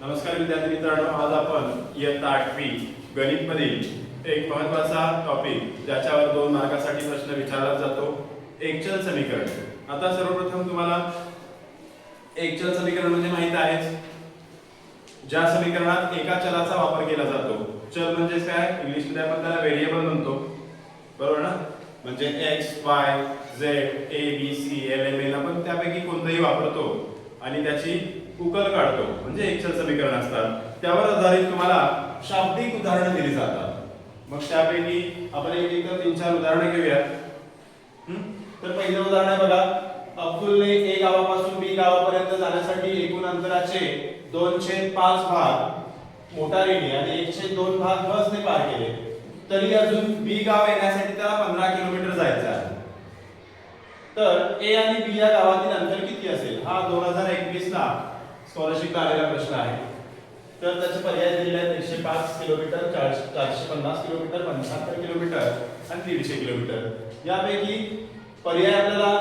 नमस्कार विद्यार्थी मित्रांनो, आज आपण इयत्ता 8वी गणित मधील एक महत्त्वाचा टॉपिक ज्याच्यावर 2 मार्कासाठी प्रश्न विचारला जातो, एकचल समीकरण. आता सर्वप्रथम तुम्हाला एकचल समीकरण म्हणजे माहित आहेच, ज्या समीकरणात एका चलाचा वापर केला जातो. चल म्हणजे काय? इंग्लिश मध्ये आपण त्याला व्हेरिएबल म्हणतो, बरोबर ना? म्हणजे x, y, z, a, b, c, l, m, n आपण त्यापैकी कोणतेही वापरतो आणि त्याची उकल काढतो, म्हणजे एकचल समीकरण असतात. त्यावर आधारित तुम्हाला शाब्दिक उदाहरणं दिली जातात. मग त्यापैकी आपण एक 3-4 उदाहरणं घेऊयात. तर पहिलं उदाहरण आहे बघा. अब्दुलने A गावापासून B गावापर्यंत जाण्यासाठी एकूण अंतराचे 2/5 भाग मोटारीने आणि 1/2 भाग बसने पार केले. तरी अजून B गाव येण्यासाठी त्याला 15 किलोमीटर जायचे आहे. तर A आणि B या गावातील अंतर किती असेल? हा 2021 ला स्कॉलरशिप आलेला प्रश्न आहे. तर त्याचे पर्याय दिलेले आहेत: 105 किलोमीटर, 450 किलोमीटर, 75 किलोमीटर आणि 150 किलोमीटर. यापैकी पर्याय आपल्याला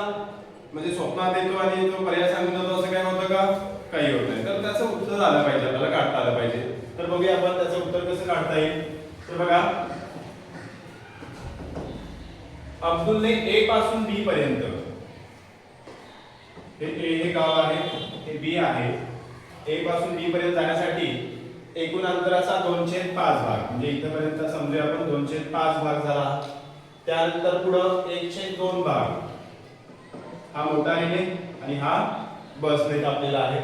म्हणजे स्वप्नात येतो आणि तो पर्याय सांगून जातो असं काय होतं का? काही होत नाही. तर त्याचं उत्तर आलं पाहिजे, आपल्याला काढता आलं पाहिजे. तर बघूया आपण त्याचं उत्तर कसं काढता येईल. तर बघा, अब्दुलने A पासून B पर्यंत, हे गाव आहे, हे B आहे, A पासून B पर्यंत जाण्यासाठी एकूण अंतराचा 2/5 भाग, म्हणजे इथपर्यंत समजूया आपण 2/5 भाग झाला. त्यानंतर पुढं 1/2 भाग हा मोटारीने आणि हा बसने कापलेला आहे.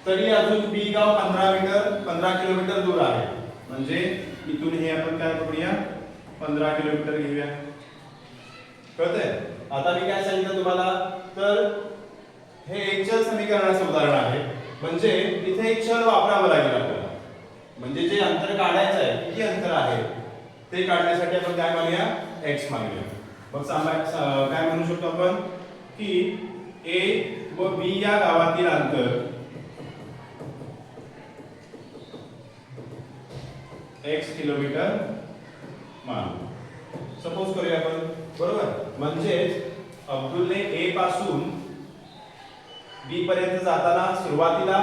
तरी अजून B गाव 15 किलोमीटर दूर आहे. म्हणजे इथून हे आपण काय करूया, 15 किलोमीटर घेऊया. कळतंय? आता मी काय सांगितलं तुम्हाला, तर हे एकचल समीकरणाचं उदाहरण आहे. म्हणजे इथे एक चल वापरावं लागेल आपल्याला. म्हणजे जे अंतर काढायचं आहे, किती अंतर आहे ते काढण्यासाठी आपण काय मानूया, x मानूया. मग काय म्हणू शकतो आपण की A व B या गावातील अंतर x किलोमीटर मानू. सपोज करूया आपण, बरोबर? म्हणजे अब्दुलने A पासून B पर्यंत जाताना सुरुवातीला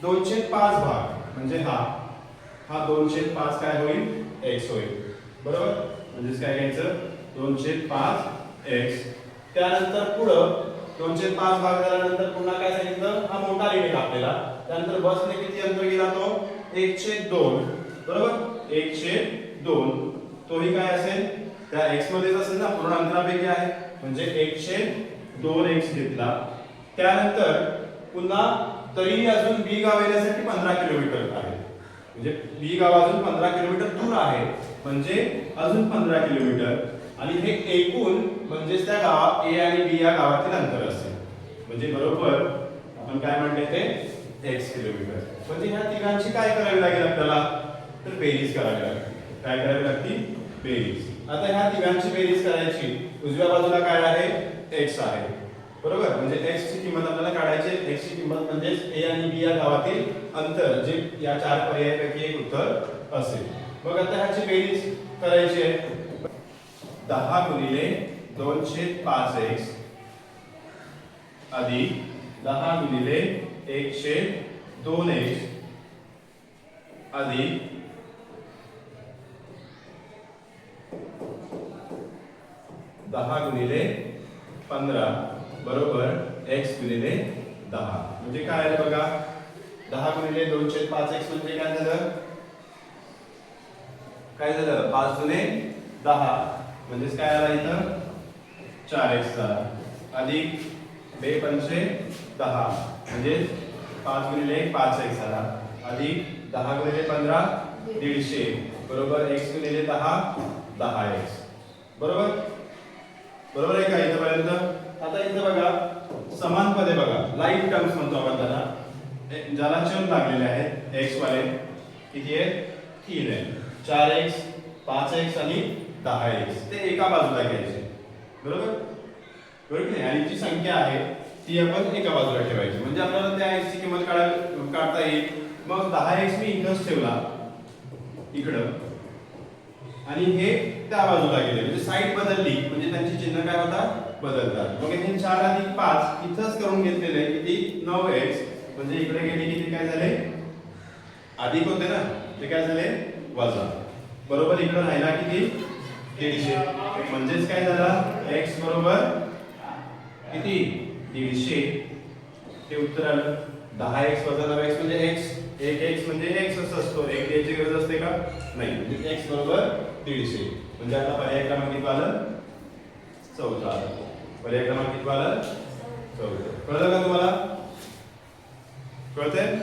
2/5 भाग, म्हणजे हा 2/5 काय होईल, x होईल, बरोबर? म्हणजे काय घ्यायचं, 2/5 x. त्यानंतर पुढं 2/5 भाग झाल्यानंतर पुन्हा काय सांगितलं, हा मोटारीने कापलेला. त्यानंतर बसने किती अंतर गेला, तो 1/2, बरोबर? 1/2 तोही काय असेल, त्या x मध्येच असेल ना, पूर्ण अंतरापैकी आहे, म्हणजे 1/2x घेतला. त्यानंतर पुन्हा तरी अजून B गाव येण्यासाठी 15 किलोमीटर आहे. म्हणजे B गाव अजून 15 किलोमीटर दूर आहे, म्हणजे अजून 15 किलोमीटर. आणि हे एकूण म्हणजे त्या गाव A आणि B या गावातील अंतर असेल. म्हणजे बरोबर आपण काय म्हणले, ते x किलोमीटर. म्हणजे ह्या तिघांची काय करावी लागेल आपल्याला, तर बेरीज करावी लागेल. काय करावी लागते, बेरीज. आता ह्या तिघांची बेरीज करायची. उजव्या बाजूला काय आहे, x आहे, बरोबर? म्हणजे x ची किंमत आपल्याला काढायची. x ची किंमत म्हणजे A आणि B या गावातील अंतर, जे या 4 पर्यायापैकी एक उत्तर असेल. मग आता ह्याची बेरीज करायची आहे. 10 गुणिले 2/5x अधिक 10 गुणिले 1/2x अधिक 10 गुणिले 15 बरोबर x गुणिले 10. म्हणजे काय आलं बघा, 10 गुणिले 2/5x म्हणजे काय झालं, 5 गुणे 10 म्हणजे काय आला इथं, 4x झाला. अधिक 2 पंचे 10 म्हणजे 5 गुणिले 5x झाला. अधिक 10 गुणिले 15 150 बरोबर x गुणिले 10 10x, बरोबर? बरोबर आहे का इथपर्यंत? आता इथं बघा, समान पदे बघा, लाईन टर्म्स म्हणतो आपण त्याला, ज्याला चल लागलेले आहेत x वाले. किती आहेत, 3 आहे. 4x 5x आणि 10x ते एका बाजूला घ्यायचे, बरोबर? बरोबर नाही? आणि जी संख्या आहे ती आपण एका बाजूला ठेवायची. म्हणजे आपल्याला त्या x ची किंमत काढता येईल. मग 10x मी इथंच ठेवला, इकडं, आणि हे त्या बाजूला गेले, म्हणजे साइड बदलली, म्हणजे त्यांची चिन्ह काय होतात, बदलतात. मग हे 4 अधिक 5 इथंच करून घेतलेले, किती, 9x. म्हणजे इकडे गेले किती, काय झाले, अधिक होते ना ते काय झाले वजा. बरोबर इकडे राहिला किती 150 म्हणजेच काय झाला x बरोबर किती 150. ते उत्तर आलं 10x वजा 9x म्हणजे x. 1x म्हणजे x असं असतो. 1 द्यायची गरज असते का नाही. म्हणजे x बरोबर 150. म्हणजे आता पर्याय क्रमांक किती आलं चौथा आलं. पर्याय क्रमांक किती आलं चौथा. कळलं का तुम्हाला कळतंय.